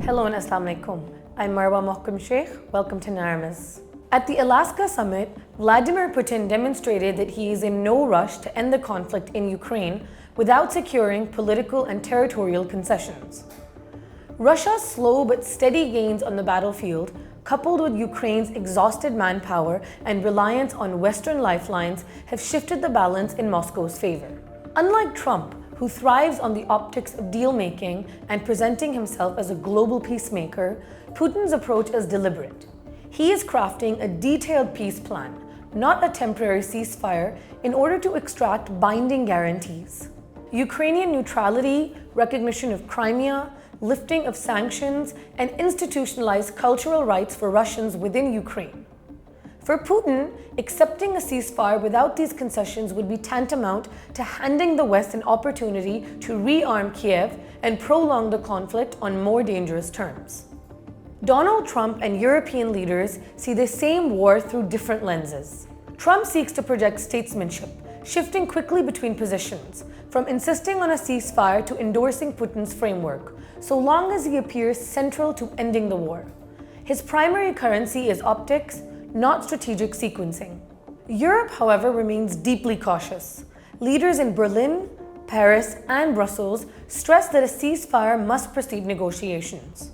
Hello and Assalamu Alaikum. I'm Marwa Mohkim Sheikh. Welcome to Narramus. At the Alaska summit, Vladimir Putin demonstrated that he is in no rush to end the conflict in Ukraine without securing political and territorial concessions. Russia's slow but steady gains on the battlefield, coupled with Ukraine's exhausted manpower and reliance on Western lifelines, have shifted the balance in Moscow's favor. Unlike Trump, who thrives on the optics of deal-making and presenting himself as a global peacemaker, Putin's approach is deliberate. He is crafting a detailed peace plan, not a temporary ceasefire, in order to extract binding guarantees. Ukrainian neutrality, recognition of Crimea, lifting of sanctions, and institutionalized cultural rights for Russians within Ukraine. For Putin, accepting a ceasefire without these concessions would be tantamount to handing the West an opportunity to rearm Kiev and prolong the conflict on more dangerous terms. Donald Trump and European leaders see the same war through different lenses. Trump seeks to project statesmanship, shifting quickly between positions, from insisting on a ceasefire to endorsing Putin's framework, so long as he appears central to ending the war. His primary currency is optics, not strategic sequencing. Europe, however, remains deeply cautious. Leaders in Berlin, Paris, and Brussels stress that a ceasefire must precede negotiations.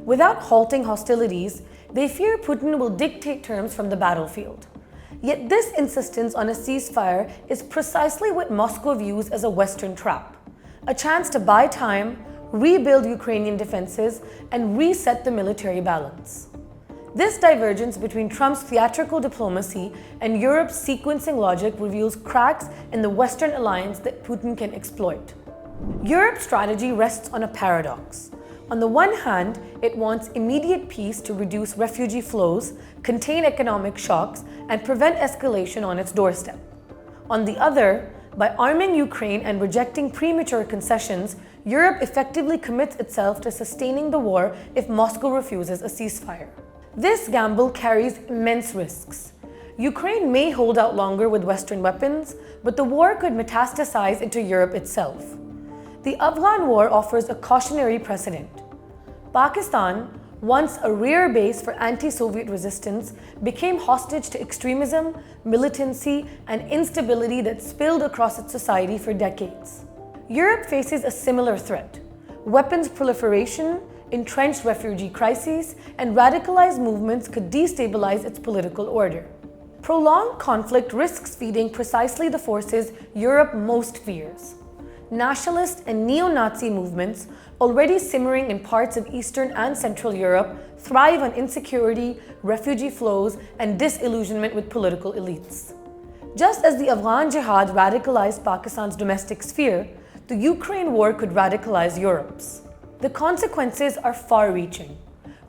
Without halting hostilities, they fear Putin will dictate terms from the battlefield. Yet this insistence on a ceasefire is precisely what Moscow views as a Western trap, a chance to buy time, rebuild Ukrainian defenses, and reset the military balance. This divergence between Trump's theatrical diplomacy and Europe's sequencing logic reveals cracks in the Western alliance that Putin can exploit. Europe's strategy rests on a paradox. On the one hand, it wants immediate peace to reduce refugee flows, contain economic shocks, and prevent escalation on its doorstep. On the other, by arming Ukraine and rejecting premature concessions, Europe effectively commits itself to sustaining the war if Moscow refuses a ceasefire. This gamble carries immense risks. Ukraine may hold out longer with Western weapons, but the war could metastasize into Europe itself. The Afghan war offers a cautionary precedent. Pakistan, once a rare base for anti-Soviet resistance, became hostage to extremism, militancy, and instability that spilled across its society for decades. Europe faces a similar threat: weapons proliferation, entrenched refugee crises, and radicalized movements could destabilize its political order. Prolonged conflict risks feeding precisely the forces Europe most fears. Nationalist and neo-Nazi movements, already simmering in parts of Eastern and Central Europe, thrive on insecurity, refugee flows, and disillusionment with political elites. Just as the Afghan jihad radicalized Pakistan's domestic sphere, the Ukraine war could radicalize Europe's. The consequences are far-reaching: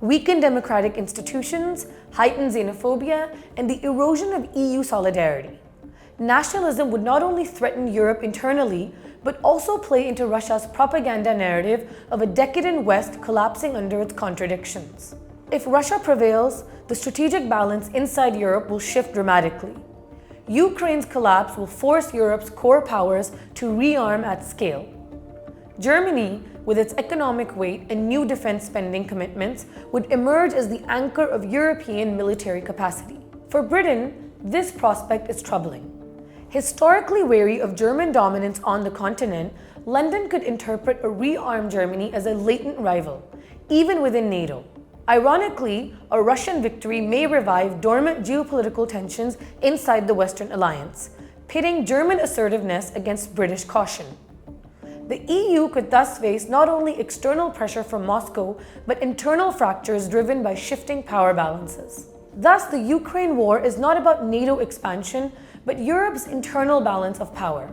weakened democratic institutions, heightened xenophobia, and the erosion of EU solidarity. Nationalism would not only threaten Europe internally, but also play into Russia's propaganda narrative of a decadent West collapsing under its contradictions. If Russia prevails, the strategic balance inside Europe will shift dramatically. Ukraine's collapse will force Europe's core powers to rearm at scale. Germany, with its economic weight and new defense spending commitments, would emerge as the anchor of European military capacity. For Britain, this prospect is troubling. Historically wary of German dominance on the continent, London could interpret a rearmed Germany as a latent rival, even within NATO. Ironically, a Russian victory may revive dormant geopolitical tensions inside the Western alliance, pitting German assertiveness against British caution. The EU could thus face not only external pressure from Moscow, but internal fractures driven by shifting power balances. Thus, the Ukraine war is not about NATO expansion, but Europe's internal balance of power.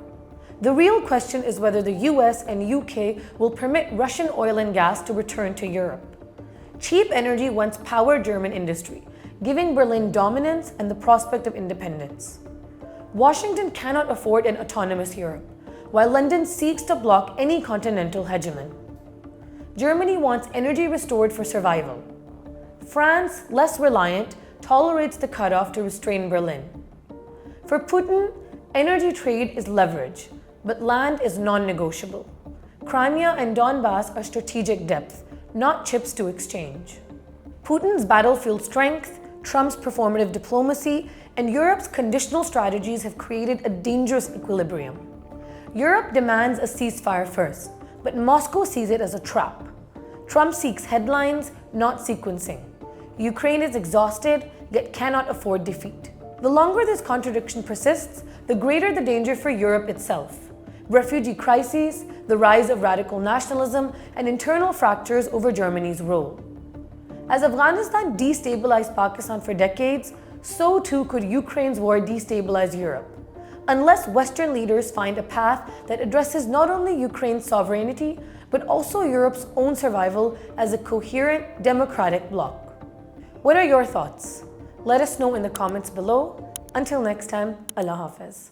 The real question is whether the US and UK will permit Russian oil and gas to return to Europe. Cheap energy once powered German industry, giving Berlin dominance and the prospect of independence. Washington cannot afford an autonomous Europe, while London seeks to block any continental hegemon. Germany wants energy restored for survival. France, less reliant, tolerates the cutoff to restrain Berlin. For Putin, energy trade is leverage, but land is non-negotiable. Crimea and Donbass are strategic depth, not chips to exchange. Putin's battlefield strength, Trump's performative diplomacy, and Europe's conditional strategies have created a dangerous equilibrium. Europe demands a ceasefire first, but Moscow sees it as a trap. Trump seeks headlines, not sequencing. Ukraine is exhausted, yet cannot afford defeat. The longer this contradiction persists, the greater the danger for Europe itself. Refugee crises, the rise of radical nationalism, and internal fractures over Germany's role. As Afghanistan destabilized Pakistan for decades, so too could Ukraine's war destabilize Europe, unless Western leaders find a path that addresses not only Ukraine's sovereignty, but also Europe's own survival as a coherent, democratic bloc. What are your thoughts? Let us know in the comments below. Until next time, Allah Hafiz.